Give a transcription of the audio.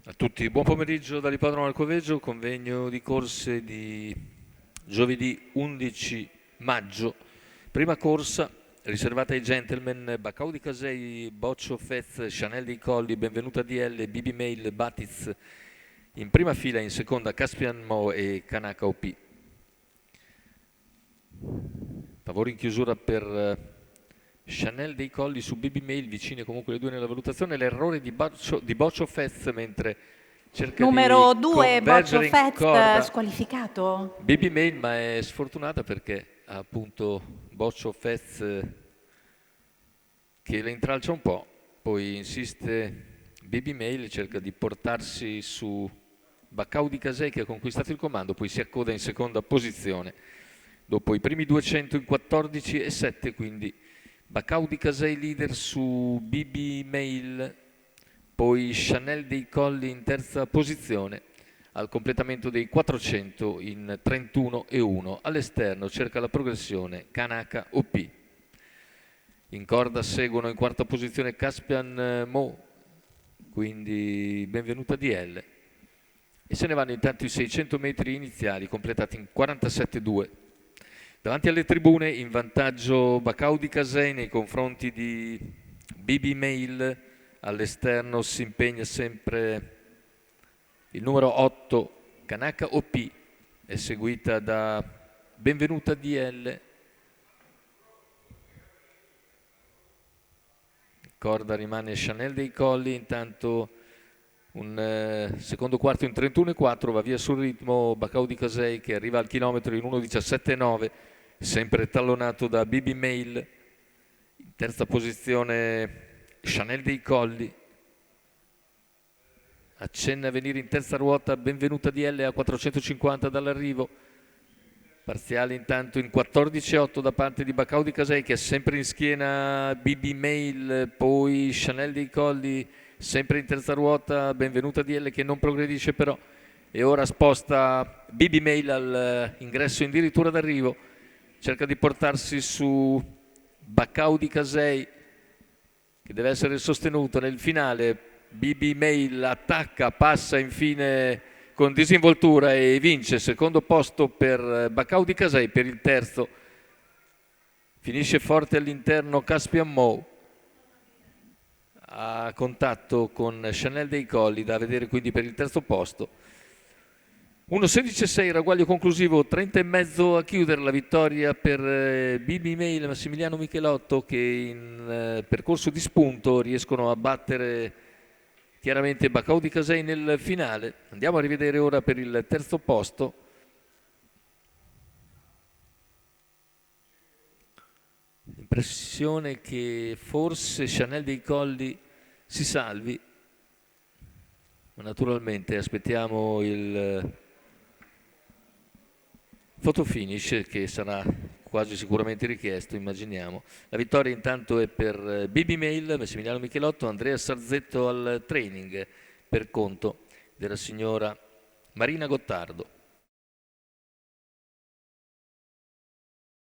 A tutti, buon pomeriggio dall'Ippodromo Alcoveggio, convegno di corse di giovedì 11 maggio. Prima corsa riservata ai gentleman: Bacau di Casei, Boccio Fez, Chanel dei Colli, Benvenuta DL, BB Mail, Batiz in prima fila, in seconda Caspian Mo e Kanaka OP. Favori in chiusura per Chanel dei Colli su BB Mail, vicine comunque le due nella valutazione. L'errore di Boccio Fez mentre cerca di Numero 2, Boccio convergere in Fest, corda squalificato. BB Mail, ma è sfortunata perché ha appunto Boccio Fez che le intralcia un po', poi insiste BB Mail, cerca di portarsi su Bacau di Casei che ha conquistato il comando, poi si accoda in seconda posizione dopo i primi 200 in 14,7, quindi Bacau di Casei leader su BB Mail, poi Chanel dei Colli in terza posizione al completamento dei 400 in 31,1. All'esterno cerca la progressione Kanaka OP. In corda seguono in quarta posizione Caspian Mo, quindi Benvenuta DL. E se ne vanno intanto i 600 metri iniziali completati in 47,2. Davanti alle tribune in vantaggio Bacau di Casei nei confronti di BB Mail. All'esterno si impegna sempre il numero 8 Kanaka OP, è seguita da Benvenuta DL. Corda rimane Chanel dei Colli, intanto un secondo quarto in 31,4, va via sul ritmo Bacau di Casei che arriva al chilometro in 1,17,9, sempre tallonato da BB Mail. In terza posizione Chanel dei Colli, accenna a venire in terza ruota Benvenuta DL a 450 dall'arrivo. Parziale intanto in 14,8 da parte di Bacau di Casei che è sempre in schiena BB Mail, poi Chanel dei Colli sempre in terza ruota, Benvenuta DL che non progredisce però, e ora sposta BB Mail all'ingresso addirittura d'arrivo, cerca di portarsi su Bacau di Casei che deve essere sostenuto nel finale. BB Mail attacca, passa infine con disinvoltura e vince. Secondo posto per Bacau di Casei, per il terzo finisce forte all'interno Caspian Mo, a contatto con Chanel dei Colli, da vedere quindi per il terzo posto. 1.16.6 ragguaglio conclusivo, 30,5 a chiudere la vittoria per BB Mail, Massimiliano Michelotto, che in percorso di spunto riescono a battere chiaramente Bacau di Casei nel finale. Andiamo a rivedere ora per il terzo posto. L'impressione che forse Chanel dei Colli si salvi, ma naturalmente aspettiamo il photo finish che sarà quasi sicuramente richiesto, immaginiamo. La vittoria intanto è per BB Mail, Massimiliano Michelotto, Andrea Sarzetto al training per conto della signora Marina Gottardo.